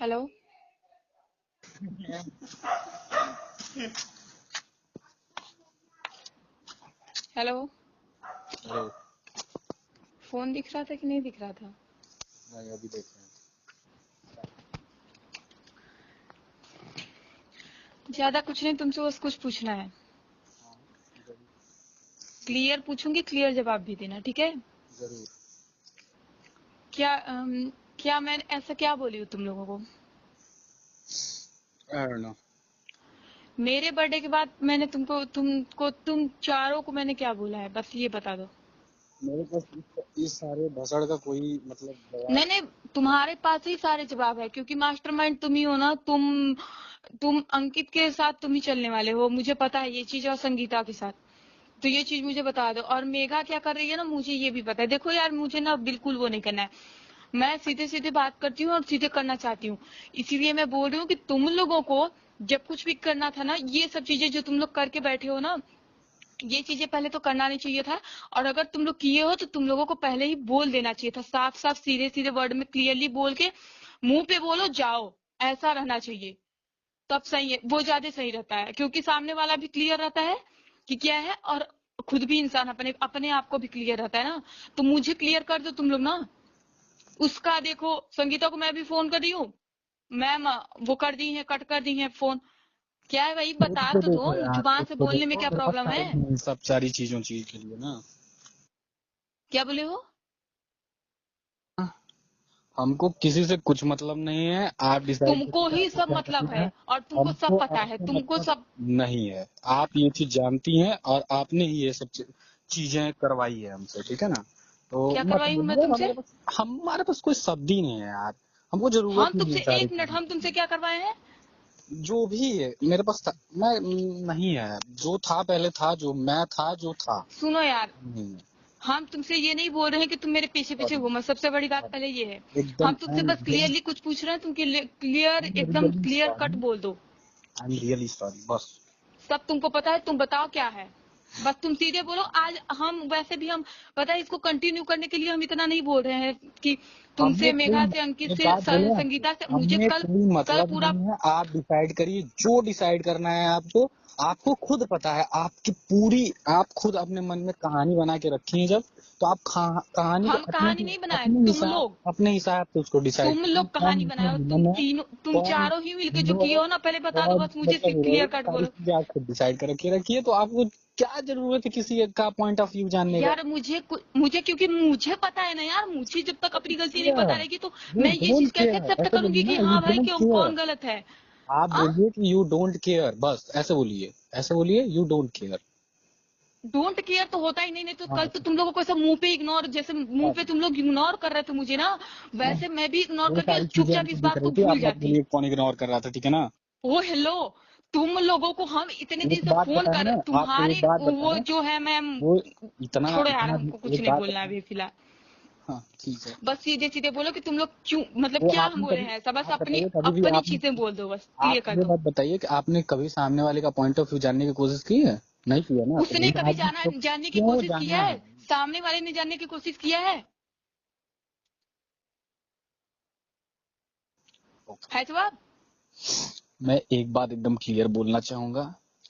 Hello. Hello. Hello. Phone दिख रहा था कि नहीं दिख रहा था? नहीं, अभी देख रहे हैं। ज्यादा कुछ नहीं, तुमसे बस कुछ पूछना है। क्लियर पूछूंगी, क्लियर जवाब भी देना, ठीक है? जरूर। क्या मैं ऐसा क्या बोली हूँ तुम लोगों को? I don't know। मेरे बर्थडे के बाद मैंने तुम चारों को मैंने क्या बोला है, बस ये बता दो। मेरे पास इस सारे भसड़ का कोई मतलब जवाब। नहीं नहीं, तुम्हारे पास ही सारे जवाब है, क्योंकि मास्टरमाइंड तुम ही हो ना। तुम अंकित के साथ तुम ही चलने वाले हो, मुझे पता है ये चीज, और संगीता के साथ। तो ये चीज मुझे बता दो। और मेघा क्या कर रही है ना, मुझे ये भी पता है। देखो यार, मुझे ना बिल्कुल वो नहीं करना है। मैं सीधे सीधे बात करती हूँ और सीधे करना चाहती हूँ। इसीलिए मैं बोल रही हूँ कि तुम लोगों को जब कुछ भी करना था ना, ये सब चीजें जो तुम लोग करके बैठे हो ना, ये चीजें पहले तो करना नहीं चाहिए था। और अगर तुम लोग किए हो तो तुम लोगों को पहले ही बोल देना चाहिए था, साफ साफ सीधे सीधे वर्ड में क्लियरली बोल के मुंह पे बोलो जाओ। ऐसा रहना चाहिए, तब सही है, वो ज्यादा सही रहता है। क्योंकि सामने वाला भी क्लियर रहता है कि क्या है, और खुद भी इंसान अपने अपने आप को भी क्लियर रहता है ना। तो मुझे क्लियर कर दो तुम लोग ना। उसका देखो, संगीता को मैं भी फोन कर रही हूँ, मैम वो कर दी है, कट कर दी है फोन। क्या है भाई, खुद बता को तो देखो दो, यार, जुबान खुद से को बोलने में देखो। क्या मेरे पास प्रॉब्लम है? टाइम नहीं सब सारी चीज के लिए ना। क्या बोले हो? हमको किसी से कुछ मतलब नहीं है। आप डिसाइड तुमको करिए ही आपको सब क्या मतलब करना है, है। और तुमको सब हमको पता है, आपसे तुमको मतलब सब। नहीं है। आप ये चीज जानती हैं और आपने ही ये सब चीजें करवाई है हमसे, ठीक है ना। तो क्या मत करवाई हूँ मैं बोलिए। तुमसे? हमारे पास कोई शब्द ही नहीं है यार। हमको जरूरत हम ही नहीं है तुमसे सारी एक मिनट, हम चीजें। तुमसे क्या करवाए हैं? जो भी है मेरे पास था, मैं नहीं है। जो था पहले था, जो मैं था, जो था सुनो यार, नहीं है। हम तुमसे ये नहीं बोल रहे हैं कि तुम मेरे पीछे पीछे सॉरी, घूमो, सबसे बड़ी बात सॉरी। पहले ये है। एकदम हम तुमसे बस क्लियरली कुछ पूछ रहे हैं, तुम क्लियर, आई एम एकदम रियली क्लियर कट सॉरी। बोल दो। आई एम रियली सॉरी, बस। सब तुमको पता है, तुम बताओ क्या है। बस तुम सीधे बोलो। आज हम वैसे भी हम, पता है, इसको कंटिन्यू करने के लिए हम इतना नहीं बोल रहे हैं कि हमने तुमसे, कोई मेघा से, अंकित एक से, बात बोले आपको, संगीता से, मुझे हमने कल, कोई कल मतलब पूरा। नहीं है। आप डिसाइड करिए जो डिसाइड करना है आपको। आपको खुद पता है आपकी पूरी, आप खुद अपने मन में कहानी बना के रखी है। जब तो आप कहानी को हम कहानी नहीं बनाए, अपने हिसाब से उसको डिसाइड तुम करिए। लोग कहानी कौन बनाए हो, मतलब तुम विलन है, तीनों, तुम कौन चारों ही मिलके जो हीरो किए है, हो ना, पहले बता दो, कौन बस मुझे मतलब हीरोइन क्लियर है। कट सारी बोलो। चीजें आप खुद डिसाइड करके रखिए। तो आपको क्या जरूरत है किसी का पॉइंट ऑफ व्यू जानने का। यार मुझे क्योंकि मुझे पता है ना यार, मुझे जब तक अपनी गलती नहीं पता रहेगी तो यू मैं ये डोंट चीज कैसे केयर, एक्सेप्ट ऐसे बोलिए करूंगी कि ना। यू हाँ भाई डोंट क्यों, केयर। कौन गलत है? आप आ बोलिए कि यू डोंट केयर, बस ऐसे बोलिए। ऐसे बोलिए you don't care. Don't care तो होता ही नहीं, नहीं तो हाँ, कल तो तुम लोगों को ऐसा मुंह पे इग्नोर, जैसे मुंह पे तुम लोग इग्नोर कर रहे थे मुझे ना, हाँ, वैसे मैं भी इग्नोर वो करके सारी चीजें चुपचाप हमको इस दिख बात को रही थी। भूल आप मत जाती। बोलिए कौन इग्नोर कर रहा था, ठीक है ना। ओ हेलो, तुम लोगों को हम इतने दिन एक से बात फोन बताएं कर, ना, आपको एक तुम्हारे बात वो बताएं। जो है मैम। वो इतना छोड़ो यार, इतना हमको कुछ एक नहीं बात बोलना बताएं। अभी फिलहाल। हाँ, ठीक है। बस सीधे सीधे बोलो कि तुम लोग क्यों, मतलब वो क्या हम आपने बोले कभी, हैं ऐसा, बस आप अपनी बताइए कभी भी अपनी आपने, चीजें बोल दो, बस क्लियर आप कर ये दो। बात बताइए कि आपने कभी सामने वाले का पॉइंट ऑफ व्यू जानने की कोशिश की है। नहीं किया ना, तो उसने वही कभी आदमी तो जानने की क्यों कोशिश किया जानना है? है। सामने वाले ने जानने की कोशिश किया है जवाब? मैं एक बात एकदम क्लियर बोलना चाहूंगा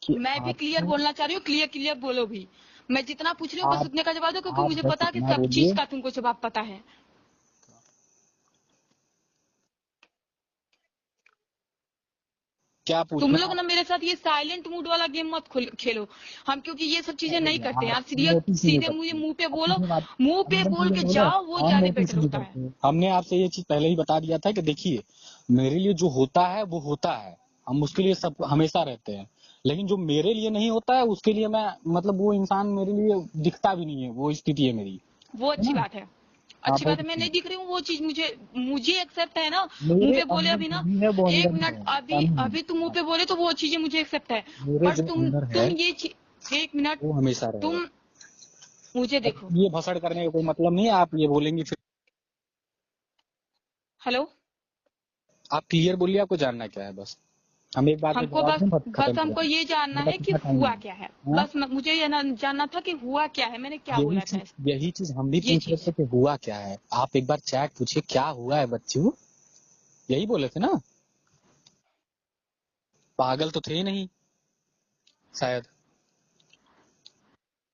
कि मैं भी क्लियर आपको, बोलना चाह रही हूँ, क्लियर क्लियर बोलो भी। मैं जितना पूछ रही हूँ बस आप उतने का जवाब दो, क्योंकि आप मुझे बस पता है कि इतना सब चीज बोलिए। का तुमको जवाब पता है। क्या तुम पूछना है लोग आप। ना मेरे साथ ये साइलेंट मूड वाला गेम मत खेलो। हम क्योंकि ये सब चीजें अरे नहीं करते यार, यार, हम सीरियस नोटिस ही नहीं सीधे मुझे करते। मुंह पे अब बोलो। मुझे बात, मुंह अब पे मैंने बोल ये के बोला, जाओ, वो हम ज्यादा नोटिस बेटर ही नहीं होता है। करते। हमने आपसे ये चीज पहले ही बता दिया था कि देखिए, मेरे लिए जो होता है वो होता है। हम उसके लिए सब हमेशा रहते हैं। लेकिन जो मेरे लिए नहीं होता है उसके लिए मैं, मतलब वो इंसान मेरे लिए दिखता भी नहीं है। वो स्थिति है मेरी, वो है अच्छी ना। बात है। हाँ, अच्छी बात बहुत है, मैं अच्छी नहीं बात। दिख रही हूँ वो चीज, मुझे मुझे एक्सेप्ट है ना। मुंह मेरे पे बोले अंदर अभी जो ना, भी है वो एक अंदर ही मिनट, है, अभी कानून अभी तुम मुंह है। पे बोले तो वो चीजें मुझे एक्सेप्ट है। मेरे बट जो अंदर है तुम ये चीज, एक मिनट, वो हमेशा रहेगा। तुम मुझे अब देखो। ये भसड़ करने का कोई मतलब नहीं है। आप ये बोलेंगे फिर। हेलो। आप क्लियर बोलिए, आपको जानना क्या है बस। हम एक बात का हमको जवाब बस दें, बस खत्म बस करें। हमको ये जानना मेरे पास है कि इतना टाइम हुआ नहीं क्या है। है। हाँ? बस मुझे ये जानना था कि हुआ क्या है, मैंने क्या यही बोला था चीज ऐसा। यही चीज हम भी ये पूछ रहे चीज थे कि हुआ क्या है। आप एक बार चैट पूछिए क्या हुआ है बच्चों। यही बोले थे ना, पागल तो थे नहीं शायद।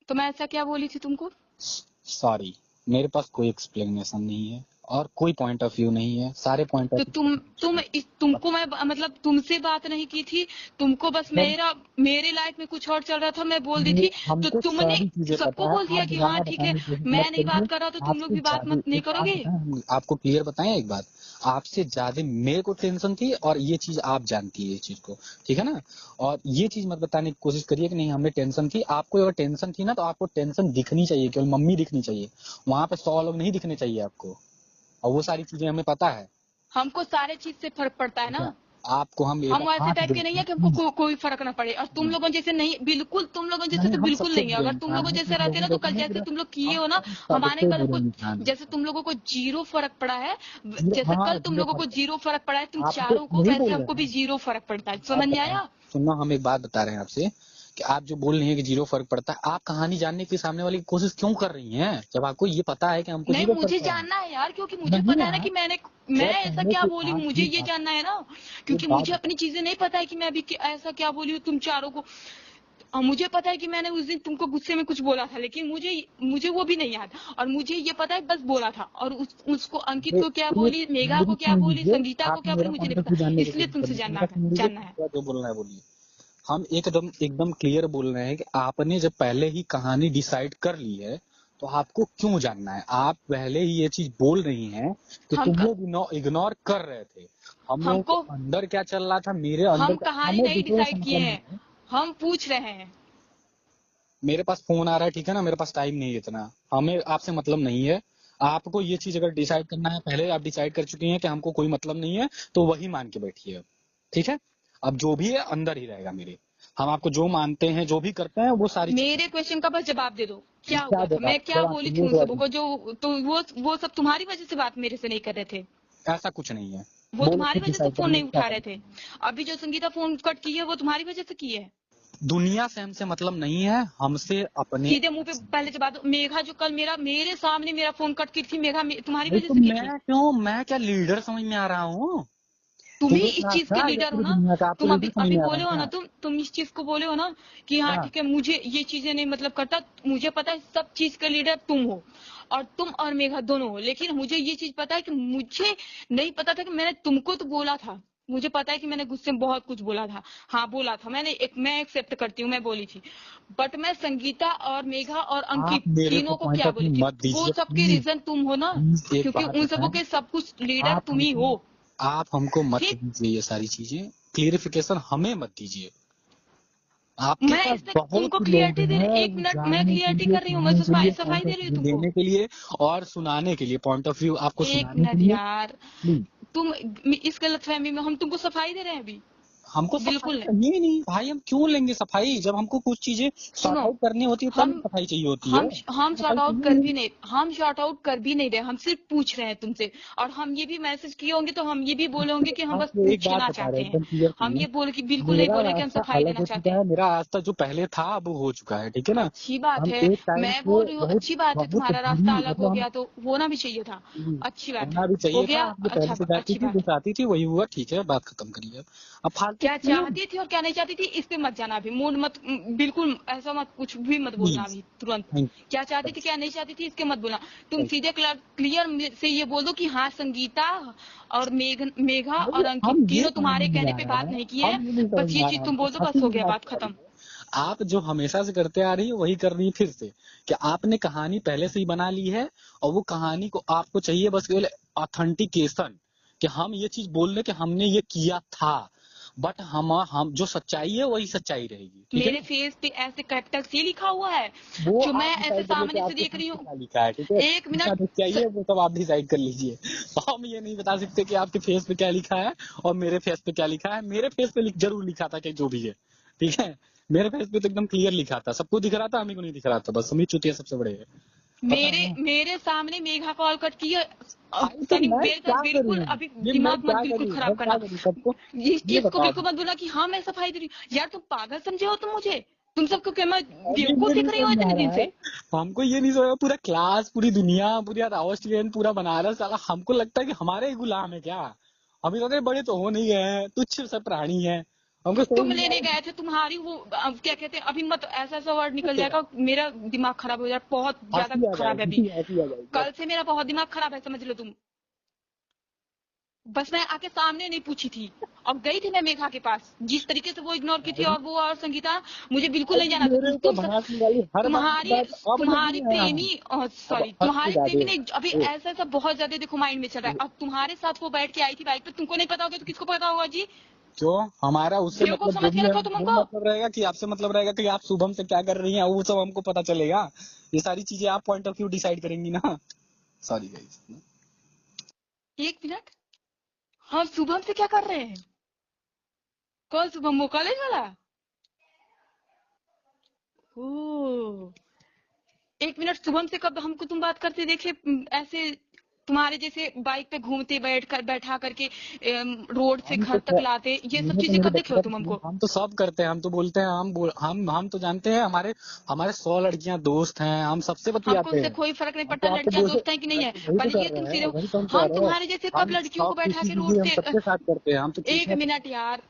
तो मैं ऐसा क्या बोली थी तुमको? सॉरी, मेरे पास कोई एक्सप्लेनेशन नहीं है और कोई पॉइंट ऑफ व्यू नहीं है, सारे पॉइंट तो ऑफ व्यू तुमको मैं मतलब तुमसे बात नहीं की थी, तुमको बस मेरे लाइफ में कुछ और चल रहा था, मैं बोल दी थी, तो हमको तुमने सारी चीजें सबको पता है। बोल दिया आप कि हाँ दोबारा ठीक है, बताने की कोशिश मत मैं नहीं करिए। बात कर रहा तो तुम लोग आपसे भी बात ज्यादा मत नहीं एक बात करोगे। बताएं, हम आपको क्लियर बताएं एक बात, आपसे ज्यादा मेरे को टेंशन थी और ये चीज आप जानती है, ये चीज को, ठीक है ना। और ये चीज मत बताने की कोशिश करिए कि नहीं हमें टेंशन थी। आपको अगर टेंशन थी ना तो आपको टेंशन दिखनी चाहिए, केवल मम्मी दिखनी चाहिए, वहां पे 100 लोग नहीं दिखने चाहिए आपको। और वो सारी चीजें हमें पता है। हमको सारे चीज से फर्क पड़ता है ठीक है? ना। आपको हम एक हम ऐसे हाथ टाइप के नहीं जोड़ते है हैं कि हमको प्लीज। कोई फर्क ना पड़े, और तुम लोगों जैसे नहीं, बिल्कुल तुम लोगों जैसे नहीं, तो हम बिल्कुल सबसे नहीं है। बुरे अगर तुम इंसान लोगों हैं, जैसे कुछ रहते लोगों ना तो जैसे कल नहीं जैसे बुरे। तुम लोग किए हम हो ना, हमारे सबसे कल बुरे कुछ इंसान हैं। जैसे तुम लोगों को जीरो फर्क पड़ा है, जीरो, जैसे हाँ कल तुम जीरो लोगों को फर्क। जीरो फर्क पड़ा है तुम आपको चारों को, यही वैसे बोल रहे हमको भी हैं। जीरो फर्क पड़ता है। आप समझ में बताएं, आया? सुनना, हम एक बात बता रहे हैं आपसे कि आप जो बोल रही हैं कि जीरो फर्क पड़ता है, आप कहानी जानने की सामने वाले की कोशिश क्यों कर रही हैं जब आपको ये पता है कि हमको नहीं, जीरो फर्क मुझे पड़ा है। जानना है यार, क्योंकि मुझे नहीं पता है ना यार, कि मैं जब ऐसा पहले क्या से बोली हूँ, आप मुझे एक ये बात, जानना है ना, एक क्योंकि बात मुझे अपनी चीजें नहीं पता है कि मैं अभी ऐसा क्या बोली हूँ तुम चारों को। मुझे पता है कि मैंने उस दिन तुमको गुस्से में कुछ बोला था, लेकिन मुझे मुझे वो भी नहीं याद, और मुझे ये पता है बस बोला था, और उसको अंकित को क्या एक बोली, मेघा मेरी को क्या सुन बोली, लीजिए। संगीता को आप क्या बोली, मेरा मुझे नहीं पॉइंट ऑफ पता, व्यू जानने की इसलिए कोशिश तुमसे करिए, मेरा सुन लीजिए, जानना है। जो बोलना है बोलिए। हम एकदम एकदम क्लियर बोल रहे हैं कि आपने जब पहले ही कहानी डिसाइड कर ली है तो आपको क्यों जानना है। आप पहले ही ये चीज बोल रही हैं कि हम तुम क, लोग इग्नोर कर रहे थे। हम लोगों हमको के अंदर क्या चल रहा था, मेरे अंदर हम क्या, कहानी हमें नहीं दूसरों से डिसाइड किए मतलब हैं, नहीं है। हम पूछ रहे हैं। मेरे पास फोन आ रहा है, ठीक है ना, मेरे पास टाइम नहीं है इतना, हमें आपसे मतलब नहीं है। आपको ये चीज अगर डिसाइड करना है, पहले आप डिसाइड कर चुकी हैं कि हमको कोई मतलब नहीं है, तो वही मान के बैठिए अब, ठीक है। अब जो भी है अंदर ही रहेगा मेरे। हम आपको जो मानते हैं, जो भी करते हैं, वो सारी चीजें। मेरे क्वेश्चन का बस जवाब दे दो, क्या क्या हुआ था, जवाब, मैं क्या जवाब बोली थी सुनिए उन तो सबको अजीब। जो, तो वो सब तुम्हारी वजह से बात मेरे से नहीं कर रहे थे, ऐसा कुछ नहीं है। वो बोलो तुम्हारी खुद वजह से डिसाइड फोन करिए नहीं क्या उठा रहे करना थे। अभी जो संगीता फोन कट की है वो तुम्हारी वजह से की है। है। दुनिया से हमसे मतलब नहीं है, हमसे अपने सीधे मुंह आप पे से पहले मतलब जवाब दो। मेघा जो कल मेरे सामने मेरा फोन कट की थी, मेघा तुम्हारी है। नहीं वजह तो से की थी। मैं क्यों, मैं क्या लीडर समझ में आ रहा हूँ? तुम ही मिडिल इस क्लास चीज के था या लीडर हो पूरी ना। दुनिया का, आपको तुम लीडर अभी समझ अभी में आ रहा बोले हूँ हो ना, क्या? तुम इस चीज को बोले हो ना कि हाँ क्या? ठीक है, मुझे ये चीजें नहीं मतलब करता, मुझे पता है सब चीज का लीडर तुम हो, और तुम और मेघा दोनों हो, लेकिन मुझे ये चीज पता है कि मुझे नहीं पता था कि मैंने तुमको तो बोला था। मुझे पता है कि मैंने गुस्से में बहुत कुछ बोला था, हाँ बोला था मैंने, मैं एक्सेप्ट करती हूँ, मैं बोली थी, बट मैं संगीता और मेघा और आप अंकित मेरे को तीनों को पॉइंट क्या ऑफ बोली व्यू थी, मत वो दीजिए सबके प्लीज। रीजन तुम हो ना, प्लीज एक क्योंकि बात उन सबों बताएं, के सब कुछ लीडर आप तुम ही हमको हो। आप हमको मत ठीक, दीजिए ये सारी चीजें, क्लियरिफिकेशन हमें मत दीजिए। आपके मैं पास इससे बहुत तुमको लोग क्लियरिटी दे हैं, रही, एक वो मिनट मैं जानने के क्लियरिटी लिए, कर रही हूँ, मैं सुनने के लिए, सफाई पॉइंट दे ऑफ रही हूँ व्यू तुमको। देने के लिए और सुनाने के लिए, पॉइंट ऑफ व्यू आपको एक सुनाने के मिनट लिए यार, प्लीज। तुम इस गलतफहमी में, हम तुमको सफाई दे रहे हैं अभी? हमको सफाई बिल्कुल नहीं। चाहिए ही नहीं भाई, हम क्यों लेंगे सफाई, जब हमको कुछ चीजें सॉर्ट सुनो, आउट करनी होती है तब हम सफाई चाहिए होती है। हम शॉर्ट सफाई आउट चाहिए कर नहीं। भी नहीं, हम शॉर्ट आउट कर भी नहीं रहे, हम सिर्फ पूछ रहे हैं तुमसे, और हम ये भी मैसेज किए होंगे तो हम ये भी बोले होंगे कि हम बस आपको एक बात पूछना बता रहे चाहते हैं हैं। एकदम क्लियर हम सुनिए, ये बोले कि बिल्कुल नहीं मेरा बोले कि हम रास्ता सफाई अलग देना हो चाहते चुका हैं। है, मेरा रास्ता जो पहले था अब हो चुका है, ठीक है ना। अच्छी बात हम है, एक टाइम मैं पे बोल रही हूँ बहुत अच्छी बात है, बहुत तुम्हारा रास्ता बुरी, अलग हो मतलब हम गया तो होना भी चाहिए था। अच्छी बात है, होना भी हो चाहिए था। गया, आप जो पहले से चाहती अच्छी थी, जो बात है। चाहती थी वही हुआ, ठीक है, बात खत्म करिए अब फालतू क्या क्यों। चाहती थी और क्या नहीं चाहती थी इस पे मत जाना अभी, मूड मत, बिल्कुल ऐसा मत, कुछ भी मत बोलना प्लीज, अभी तुरंत। थैंक क्या चाहती थी यू। क्या नहीं चाहती थी इसके मत बोलना। तुम सीधे क्लियर से ये बोल दो कि हाँ संगीता और मेघा और अंकित हम ये तीनों समझ तुम्हारे में नहीं कहने आ पे रहा बात है, नहीं किए हैं, हम ये नहीं समझ बस में ये आ रहा चीज है, तुम हमको बोल दो, हंसी बस हो नहीं गया, बात आती आ रही खत्म। है। आप जो हमेशा से करते आ रही है वही कर रही है फिर से, कि आपने कहानी पहले से ही बना ली है और वो कहानी को आपको चाहिए बस केवल ऑथेंटिकेशन, कि हम ये चीज बोल रहे कि हमने ये किया था, बट हम जो सच्चाई है वही सच्चाई रहेगी, ठीक है मेरे ना। फेस पे ऐसे कैपिटल सी लिखा हुआ है वो जो मैं आप ऐसे डिसाइड करिए कि सामने से आपके देख फेस रही पे हूँ। क्या लिखा है, ठीक है, एक क्या मिनट चाहिए वो सब आप डिसाइड कर लीजिए। हम ये नहीं बता सकते कि आपके फेस पे क्या लिखा है और मेरे फेस पे क्या लिखा है। मेरे फेस पे जरूर लिखा था कि जो भी है, ठीक है, मेरे फेस पे तो एकदम क्लियर लिखा था, सबको दिख रहा था, हमें को नहीं दिख रहा था, बस हम ही चुतिया सबसे बड़े है, पता मेरे है ना। मेरे सामने मेघा कॉल कट की है, भाई तो मैं क्या बिल्कुल करूं, अभी ये मैं दिमाग मत क्या बिल्कुल करूं, खराब मैं क्या करना। करूं सबको, ये इसको बता बिल्कुल दो। मत बोलना कि हाँ मैं सफाई दे रही हूँ, यार तुम पागल समझे हो तुम मुझे, तुम सबको क्या मैं अभी बेवकूफ ये नहीं दिख रही हूँ समझ में आ इतने दिन रहा है, से? हमको ये नहीं समझ, पूरा क्लास, पूरी दुनिया, पूरा ऑस्ट्रेलियन, पूरा बनारस साला हमको लगता है कि हमारे ही गुलाम है क्या। हम इतने बड़े तो हो नहीं गए हैं, तुच्छ से प्राणी है, हमको तुम समझ नहीं आ लेने रहा गए थे, तुम्हारी वो क्या कहते हैं, अभी मत ऐसा ऐसा वर्ड निकल है। जाएगा, मेरा दिमाग खराब हो जाए, बहुत ज्यादा हंसी आ खराब है अभी। जाएगी, हंसी आ जाएगी अब। कल से मेरा बहुत दिमाग खराब है, समझ लो तुम। बस मैं आके सामने नहीं पूछी थी, और गई थी मैं मेघा के पास, जिस तरीके से वो इग्नोर की थी, और वो और संगीता, मुझे बिल्कुल नहीं अरे जाना मेरे था। ऊपर भड़ासने वाली हर बात की तुम्हारी बात अब तुम्हारी नहीं आया है। प्रेमी, अब सॉरी, हद से तुम्हारे ज्यादा प्रेमी ने अभी ओ, ऐसा ऐसा बहुत ज्यादा देखो माइंड में चल रहा है, अब तुम्हारे साथ वो बैठ के आई थी बाइक पे, तुमको नहीं पता होगा तो किसको पता होगा जी? क्यों हमारा उससे बेवकूफ मतलब जो समझ भी के है रखो तुम वो हमको। मतलब रहेगा कि आपसे मतलब रहेगा कि आप शुभम से क्या कर रही हैं, वो सब हमको पता चलेगा। ये सारी चीजें आप पॉइंट ऑफ व्यू डिसाइड करेंगी ना। Sorry guys. एक मिनट, हम शुभम से क्या कर रहे हैं? कौन शुभम, वो कॉलेज वाला? ओ, एक मिनट, शुभम से कब हमको तुम बात करते देखे, ऐसे तुम्हारे जैसे बाइक पे घूमते, बैठा करके रोड से हम घर तो तक लाते, ये सब मैंने तो चीजें मेरी कब देखे हो व्यक्तिगत तुम opinion, हमको? हम तो सब करते हैं, हम तो बोलते हैं, हम तो जानते हैं, हमारे हमारे 100 लड़कियां दोस्त हैं, हम सबसे हमको बतियाते उससे हैं। कोई फर्क नहीं हम पड़ता तो आपको लड़कियां बोल दोस्त हैं कि नहीं है, तो वही तो पहले कर ये तुम रहे हैं, सीधे। वही तो हम कह हम रहे हैं। तुम्हारे जैसे कब हम लड़कियों को सब बैठा किसी के की रोड भी हम से सबके साथ करते हैं, हम तो एक कितना मिनट यार,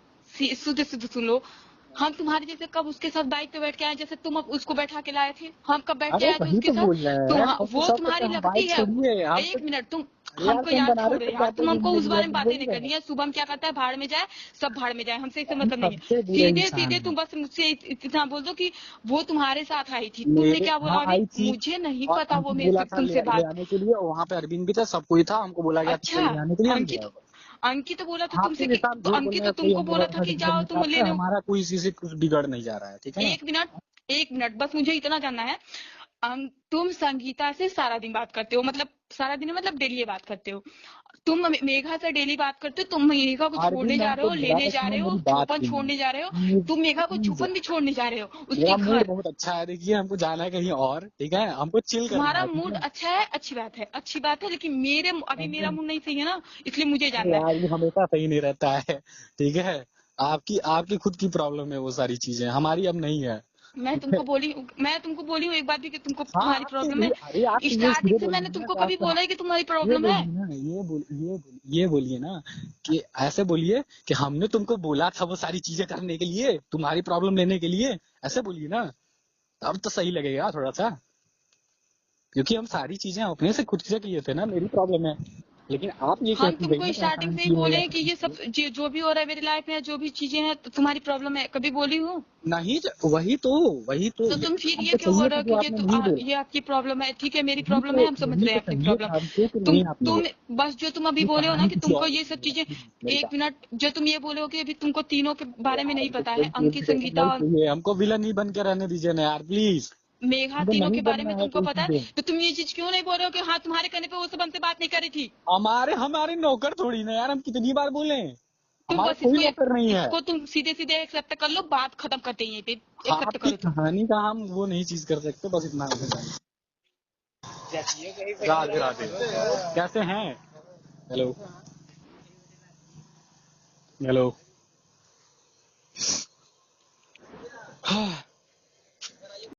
शुद्ध शुद्ध सुन लो। हम तुम्हारे जैसे कब उसके साथ बाइक पे बैठ के आए, जैसे तुम अब उसको बैठा के लाए थे, हम कब बैठ के अरे आए थे वही उसके तो साथ? बोल रहे तुम, हैं, हम तो वो सब करते तुम्हारी हैं, हम लगती बाइक है। छोड़िए, हम तो। एक मिनट, तुम, अरे यार हमको तुम यार बनारस छोड़ो तक यार, जाते तुम हो हमको घूमने उस के लिए, बारे हम में तो बातें बोल नहीं रहे करनी हैं। है। शुभम क्या करता है, भाड़ में जाए, सब भाड़ में जाए, हमसे इससे हम मतलब नहीं है। सबसे बुरे सीधे इंसान सीधे हैं। तुम बस मुझसे इतना बोल दो कि वो तुम्हारे साथ आई थी, तुमने मेरे क्या बोला? हाँ अरे आई थी, मुझे नहीं और पता वो हमको मेरे बोला से था तुमसे ले बात। आने के लिए, और वहाँ पे अरविंद भी था, सब कोई था, हमको बोला गया था अच्छा, ले आने के लिए, हम अंकित, गए। अंकित बोला था तुमसे आपके कि, जैसा हम झूठ अंकित बोलने तो का कोई तुमको बोला था कि मतलब जाओ नहीं तुम चाहते, लेने। हमारा कोई इसी से कुछ बिगड़ नहीं जा रहा है, ठीक है ना। एक मिनट, एक मिनट, बस मुझे इतना जानना है। तुम संगीता से सारा दिन बात करते हो, मतलब सारा दिन मतलब डेली बात करते हो? तुम मेघा से डेली बात करते हो? तुम मेघा को अरविंद छोड़ने ने जा रहे हमको हो, बोला लेने था, जा सुनो रहे हो, मेरी बात छुपन सुनिए छोड़ने जा रहे हो? तुम मेघा को प्लीज। छुपन भी छोड़ने जा रहे हो उसके मेरा मूड घर? बहुत अच्छा है, देखिए हमको जाना है कहीं और, ठीक है, हमको चिल करना तुम्हारा है, ठीक मूड है। अच्छा है, अच्छी बात है, अच्छी बात है, लेकिन अभी मेरा मूड नहीं सही है ना, इसलिए मुझे अरे जानना है। यार ये हमेशा सही नहीं रहता है, ठीक है। आपकी आपकी खुद की प्रॉब्लम है वो सारी चीजें, हमारी अब नहीं है, ठीक है। मैं तुमको बोली हूँ एक बात भी कि तुमको हाँ तुम्हारी आपके प्रॉब्लम लिए, है? अरे आप तो ये स्टार्टिंग सीधे से बोलिए मैंने ना तुमको कि कभी आपका, बोला है कि तुम्हारी ये प्रॉब्लम है? बोलिए ना, ये बोलिए ना कि ऐसे बोलिए कि हमने तुमको बोला था वो सारी चीजें करने के लिए, तुम्हारी प्रॉब्लम लेने के लिए, ऐसे बोलिए ना, तब तो सही लगेगा थोड़ा सा। क्योंकि हम सारी चीजें अपने से खुद से किए थे ना, मेरी प्रॉब्लम है, लेकिन आप ये हम कहती गई तुमको ना कि स्टार्टिंग एहसान से ही किए बोले या हैं कि ये सब जो भी हो रहा है मेरी लाइफ में, जो भी चीजें हैं, तो तुम्हारी प्रॉब्लम है, कभी बोली हूँ? नहीं वही तो तो ये तुम फिर ये हमको क्यों बोल चाहिए रहे था हो जो कि आपने नहीं बोला। ये आपकी प्रॉब्लम है? ठीक है, मेरी प्रॉब्लम है, हम समझ यही रहे तो हैं अपनी चाहिए प्रॉब्लम। था हमको कि तुम नहीं आपने तुम बोला। बस जो तुम अभी ये बोले हो ना कहानी कि किसी तुमको और ये की सब सुनिएगा चीजें, प्लीज मेरी एक बात। मिनट, जो तुम ये बोले हो कि अभी तुमको तीनों के बारे में यार नहीं हमको पता कोई है, बोल अंकित, दे, संगीता नहीं और चाहिए हमको, विलन ही बन के रहने दीजिए ना यार प्लीज। मेघा, हमको तीनों नहीं के बारे बनना में है तुमको कोई पता चीजें। है, तो तुम ये चीज क्यों नहीं बोल रहे हो कि हाँ तुम्हारे कहने पे वो सब हमसे बात नहीं करी थी? हमारे हमारे नौकर थोड़ी ना यार, हम कितनी बार बोले, तुम हमारा बस कोई नौकर नहीं है। इसको तुम सीधे सीधे एक्सेप्ट कर लो, बात खत्म करते हैं यहीं पे। एक्सेप्ट आपकी करो तुम। कहानी का हम वो नहीं चीज कर सकते, बस इतना राधे राधे। कैसे हैं? Hello hello.